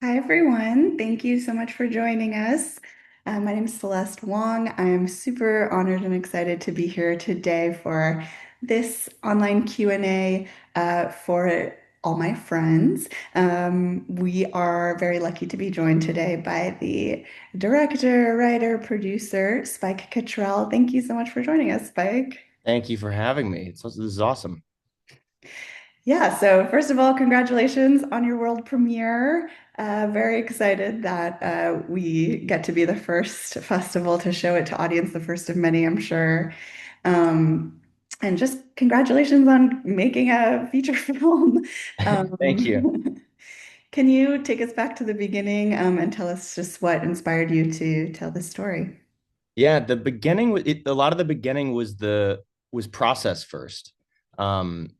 Hi, everyone. Thank you so much for joining us. My name is Celeste Wong. I'm super honored and excited to be here today for this online Q&A for all my friends. We are very lucky to be joined today by the director, writer, producer, Spike Cattrall. Thank you so much for joining us, Spike. Thank you for having me. This is awesome. Yeah, so first of all, congratulations on your world premiere. Very excited that we get to be the first festival to show it to audience, the first of many, I'm sure. Um, and just congratulations on making a feature film. Thank you. Can you take us back to the beginning, and tell us just what inspired you to tell this story? Yeah, the beginning, a lot of the beginning was process first, um,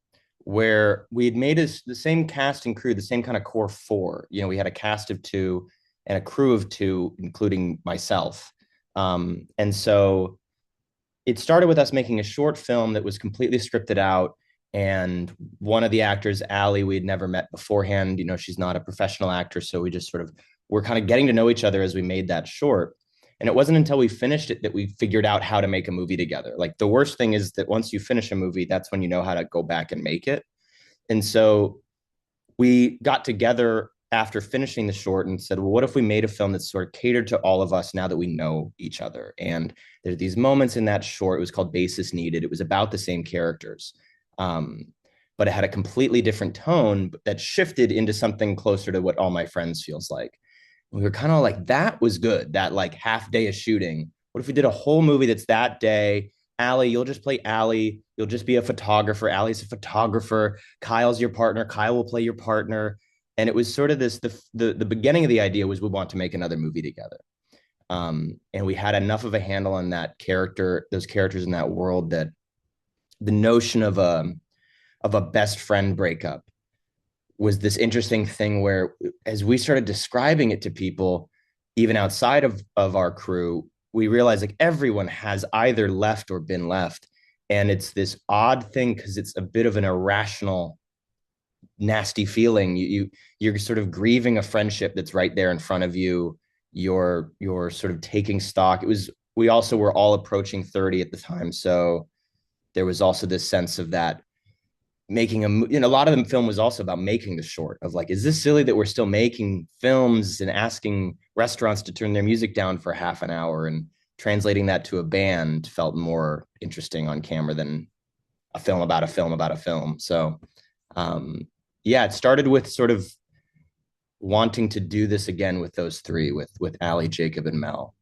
where we had made us the same cast and crew, the same kind of core four. We had a cast of two and a crew of two, including myself. And so it started with us making a short film that was completely scripted out. And one of the actors, Allie, we'd never met beforehand. She's not a professional actor. So we just sort of were kind of getting to know each other as we made that short. And it wasn't until we finished it that we figured out how to make a movie together. Like the worst thing is that once you finish a movie, that's when you know how to go back and make it. And so we got together after finishing the short and said, well, what if we made a film that's sort of catered to all of us now that we know each other? And there's these moments in that short. It was called Basis Needed. It was about the same characters, um, but it had a completely different tone that shifted into something closer to what All My Friends feels like. We were kind of like, that was good. That like half day of shooting. What if we did a whole movie that's that day? Allie, you'll just play Allie. You'll just be a photographer. Allie's a photographer. Kyle's your partner. Kyle will play your partner. And it was sort of this the beginning of the idea was we want to make another movie together. And we had enough of a handle on that character, those characters in that world, that the notion of a best friend breakup was this interesting thing where as we started describing it to people, even outside of our crew, we realized like everyone has either left or been left. And it's this odd thing because it's a bit of an irrational, nasty feeling. You're sort of grieving a friendship that's right there in front of you. You're sort of taking stock. We also were all approaching 30 at the time. So there was also this sense of that making a lot of the film was also about making the short of like, is this silly that we're still making films and asking restaurants to turn their music down for half an hour, and translating that to a band felt more interesting on camera than a film about a film about a film. So um, yeah, it started with sort of wanting to do this again with those three, with Allie, Jacob, and Mel.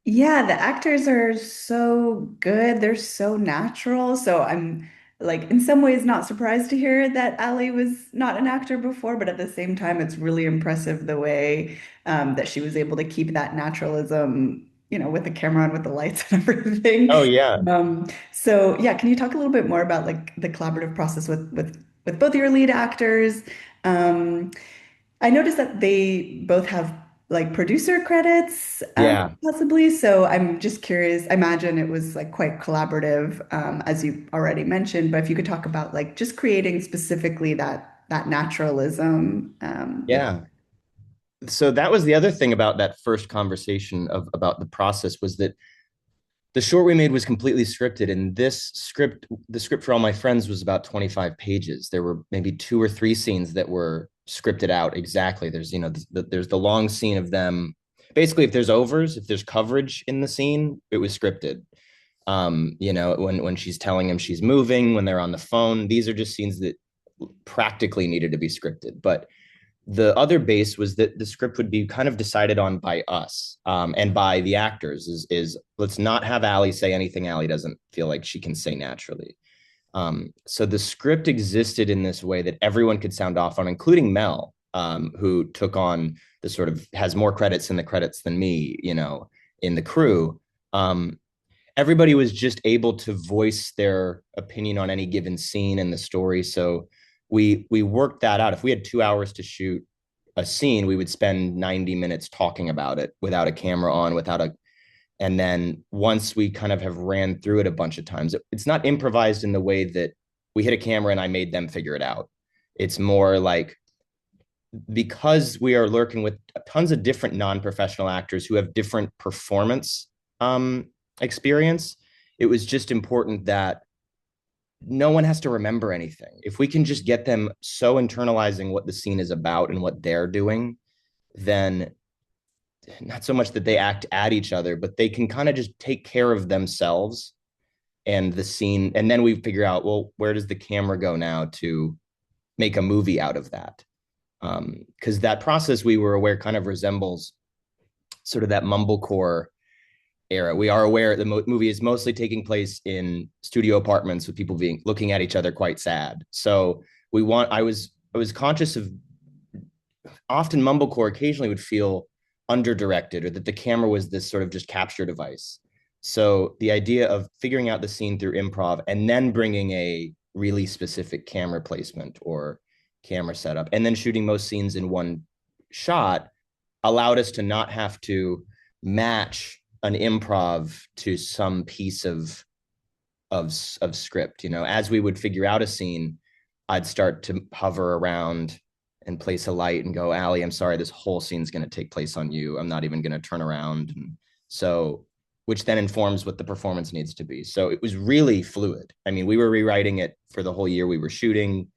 Yeah, the actors are so good. They're so natural. So I'm like in some ways not surprised to hear that Ali was not an actor before, but at the same time, it's really impressive the way that she was able to keep that naturalism, with the camera on, with the lights and everything. Oh yeah. So yeah, can you talk a little bit more about like the collaborative process with both your lead actors? Um, I noticed that they both have like producer credits, Yeah. possibly. So I'm just curious. I imagine it was like quite collaborative, as you already mentioned. But if you could talk about like just creating specifically that naturalism, Yeah. So that was the other thing about that first conversation of about the process, was that the short we made was completely scripted, and the script for All My Friends was about 25 pages. There were maybe two or three scenes that were scripted out exactly. There's there's the long scene of them. Basically, if there's overs, if there's coverage in the scene, it was scripted. When she's telling him she's moving, when they're on the phone, these are just scenes that practically needed to be scripted. But the other base was that the script would be kind of decided on by us, and by the actors. Is let's not have Allie say anything Allie doesn't feel like she can say naturally. So the script existed in this way that everyone could sound off on, including Mel, who took on the sort of has more credits in the credits than me, in the crew. Um, Everybody was just able to voice their opinion on any given scene in the story. So we worked that out. If we had 2 hours to shoot a scene, we would spend 90 minutes talking about it without a camera on, and then once we kind of have ran through it a bunch of times, it's not improvised in the way that we hit a camera and I made them figure it out. It's more like because we are working with tons of different non-professional actors who have different performance experience, it was just important that no one has to remember anything. If we can just get them so internalizing what the scene is about and what they're doing, then not so much that they act at each other, but they can kind of just take care of themselves and the scene. And then we figure out, well, where does the camera go now to make a movie out of that? Because that process we were aware kind of resembles sort of that mumblecore era. We are aware the movie is mostly taking place in studio apartments with people being looking at each other quite sad. So I was conscious of often mumblecore occasionally would feel underdirected or that the camera was this sort of just capture device. So the idea of figuring out the scene through improv and then bringing a really specific camera placement or camera setup and then shooting most scenes in one shot allowed us to not have to match an improv to some piece of script. As we would figure out a scene, I'd start to hover around and place a light and go, Allie, I'm sorry, this whole scene's going to take place on you. I'm not even going to turn around. And so, which then informs what the performance needs to be. So it was really fluid. I mean, we were rewriting it for the whole year we were shooting.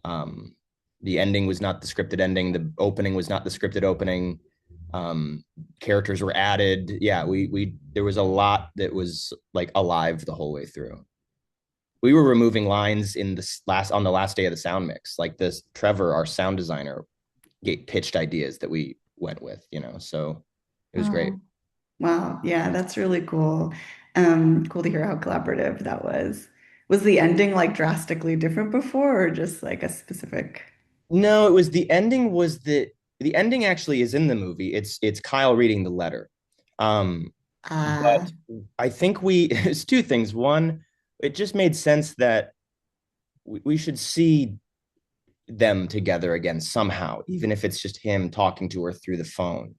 The ending was not the scripted ending. The opening was not the scripted opening. Characters were added. Yeah, we there was a lot that was like alive the whole way through. We were removing lines in this last on the last day of the sound mix. Like this, Trevor, our sound designer, pitched ideas that we went with. So it was great. Oh, wow. Yeah, that's really cool. Cool to hear how collaborative that was. Was the ending like drastically different before or just like a specific? No, it was the ending was the ending actually is in the movie. It's Kyle reading the letter. Um, Uh, but I think it's two things. One, it just made sense that we should see them together again somehow, even if it's just him talking to her through the phone.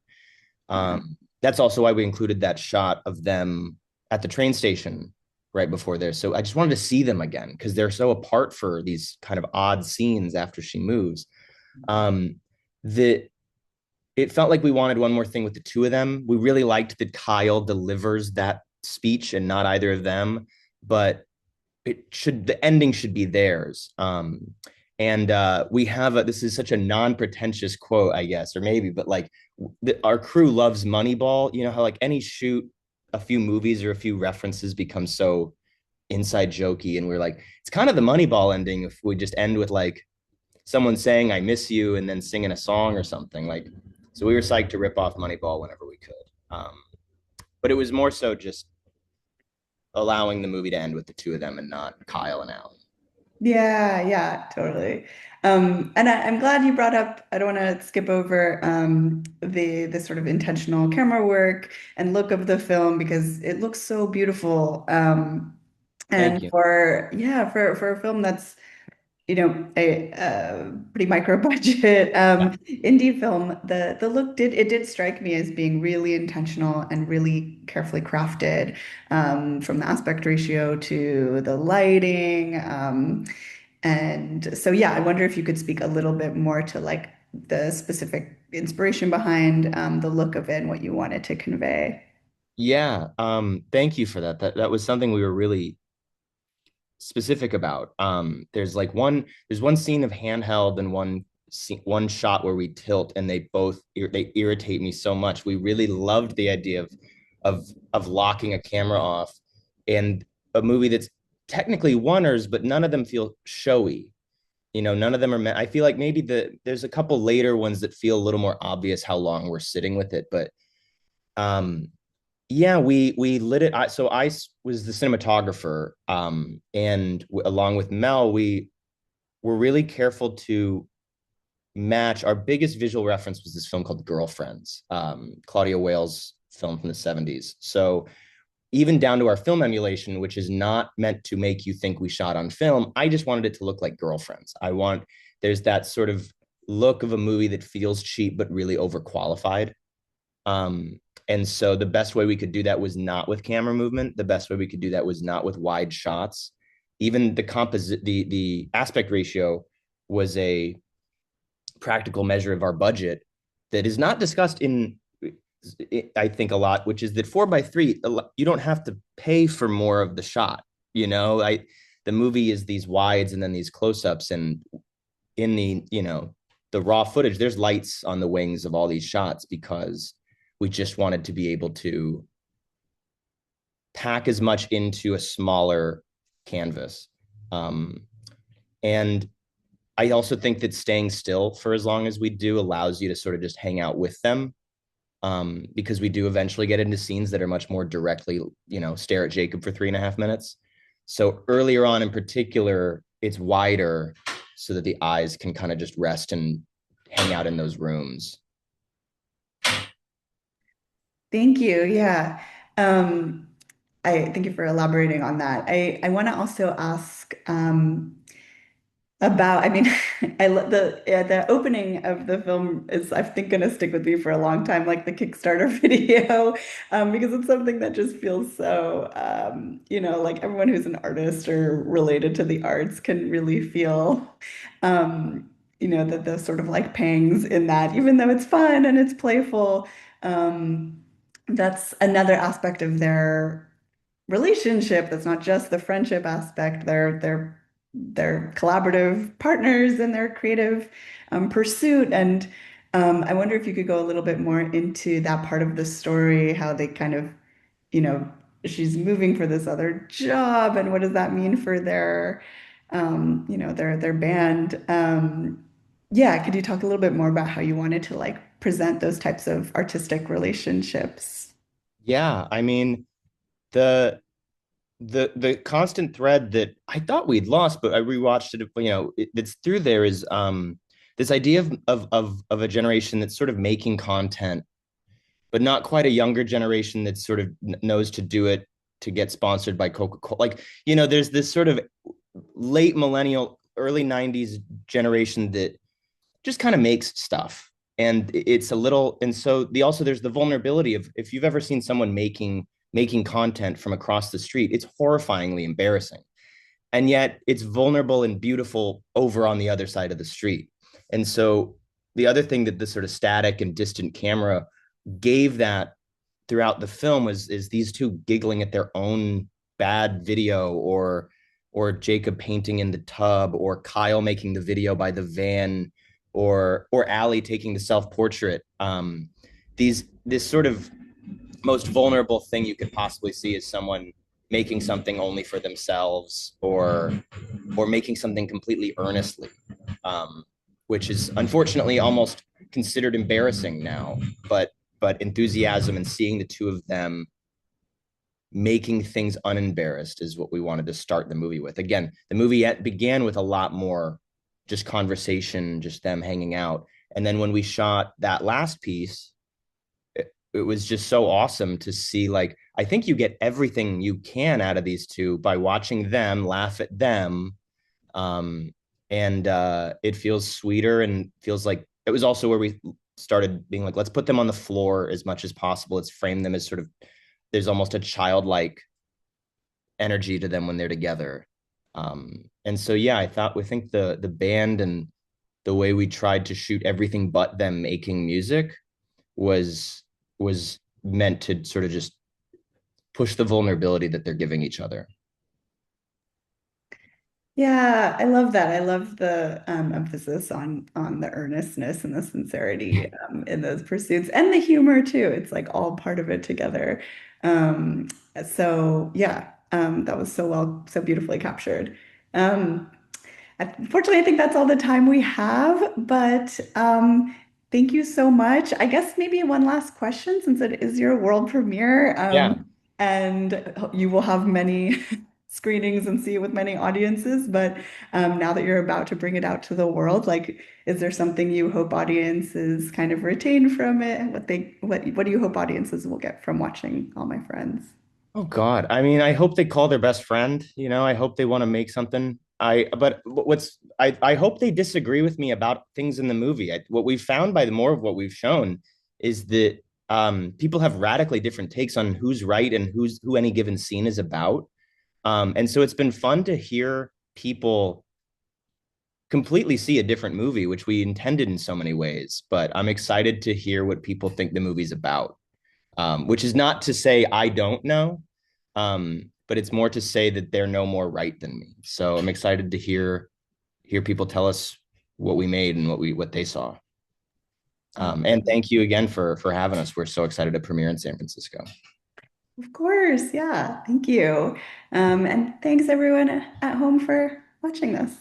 yeah. That's also why we included that shot of them at the train station right before there. So I just wanted to see them again because they're so apart for these kind of odd scenes after she moves. Um, that it felt like we wanted one more thing with the two of them. We really liked that Kyle delivers that speech and not either of them, but the ending should be theirs. And we have this is such a non-pretentious quote, I guess, or maybe, but like our crew loves Moneyball. You know how like any shoot, a few movies or a few references become so inside jokey, and we're like, it's kind of the Moneyball ending if we just end with like someone saying "I miss you" and then singing a song or something like. So we were psyched to rip off Moneyball whenever we could. But it was more so just allowing the movie to end with the two of them and not Kyle and Allie. Yeah, yeah, totally. And I'm glad you brought up, I don't want to skip over the sort of intentional camera work and look of the film because it looks so beautiful. Thank And you. for a film that's a pretty micro budget indie film, the look did strike me as being really intentional and really carefully crafted, from the aspect ratio to the lighting. And so, yeah, I wonder if you could speak a little bit more to like the specific inspiration behind the look of it and what you wanted to convey. Yeah, thank you for that. That was something we were really specific about. There's one scene of handheld and one shot where we tilt and they irritate me so much. We really loved the idea of locking a camera off and a movie that's technically oneers, but none of them feel showy. None of them are meant. I feel like maybe there's a couple later ones that feel a little more obvious how long we're sitting with it, but um yeah, we lit it. So I was the cinematographer, and along with Mel, we were really careful to match. Our biggest visual reference was this film called Girlfriends, Claudia Wales film from the '70s. So even down to our film emulation, which is not meant to make you think we shot on film, I just wanted it to look like Girlfriends. There's that sort of look of a movie that feels cheap but really overqualified. And so the best way we could do that was not with camera movement. The best way we could do that was not with wide shots. Even the aspect ratio was practical measure of our budget that is not discussed in, I think, a lot, which is that 4:3, you don't have to pay for more of the shot. The movie is these wides and then these close-ups, and in the raw footage, there's lights on the wings of all these shots because we just wanted to be able to pack as much into a smaller canvas. Um, and I also think that staying still for as long as we do allows you to sort of just hang out with them, because we do eventually get into scenes that are much more directly, stare at Jacob for 3.5 minutes. So earlier on in particular, it's wider so that the eyes can kind of just rest and hang out in those rooms. Thank you. Yeah. Um, I thank you for elaborating on that. I want to also ask about, I mean, the opening of the film is, I think, going to stick with me for a long time, like the Kickstarter video, because it's something that just feels so, like everyone who's an artist or related to the arts can really feel, the sort of like pangs in that, even though it's fun and it's playful. Um, that's another aspect of their relationship that's not just the friendship aspect. They're collaborative partners in their creative pursuit. And I wonder if you could go a little bit more into that part of the story, how they kind of, you know, she's moving for this other job, and what does that mean for their band. Yeah, could you talk a little bit more about how you wanted to like present those types of artistic relationships? Yeah, I mean, the the constant thread that I thought we'd lost, but I rewatched it. That's through there is this idea of a generation that's sort of making content, but not quite a younger generation that sort of knows to do it to get sponsored by Coca-Cola. Like, there's this sort of late millennial, early '90s generation that just kind of makes stuff. And it's a little, and so there's the vulnerability of, if you've ever seen someone making content from across the street, it's horrifyingly embarrassing. And yet it's vulnerable and beautiful over on the other side of the street. And so the other thing that the sort of static and distant camera gave that throughout the film is these two giggling at their own bad video, or Jacob painting in the tub, or Kyle making the video by the van, or Allie taking the self-portrait. This sort of most vulnerable thing you could possibly see is someone making something only for themselves, or making something completely earnestly, which is unfortunately almost considered embarrassing now. But enthusiasm and seeing the two of them making things unembarrassed is what we wanted to start the movie with. Again, the movie began with a lot more just conversation, just them hanging out. And then when we shot that last piece, it was just so awesome to see, like, I think you get everything you can out of these two by watching them laugh at them. And it feels sweeter, and feels like it was also where we started being like, let's put them on the floor as much as possible. Let's frame them as sort of, there's almost a childlike energy to them when they're together. And so, yeah, we think the band and the way we tried to shoot everything but them making music was meant to sort of just push the vulnerability that they're giving each other. Yeah, I love that. I love the emphasis on the earnestness and the sincerity in those pursuits, and the humor too. It's like all part of it together. Um, so yeah, that was so beautifully captured. Um, Unfortunately, I think that's all the time we have, but thank you so much. I guess maybe one last question, since it is your world premiere, Yeah. and you will have many screenings and see it with many audiences. But now that you're about to bring it out to the world, like, is there something you hope audiences kind of retain from it? What do you hope audiences will get from watching All My Friends? Oh God. I mean, I hope they call their best friend. I hope they want to make something. I hope they disagree with me about things in the movie. What we've found by the more of what we've shown is that people have radically different takes on who's right and who any given scene is about. And so it's been fun to hear people completely see a different movie, which we intended in so many ways. But I'm excited to hear what people think the movie's about, which is not to say I don't know, but it's more to say that they're no more right than me. So I'm excited to hear people tell us what we made and what they saw. And Awesome. thank you again for having us. We're so excited to premiere in San Francisco. Of course. Yeah. Thank you. And thanks everyone at home for watching this.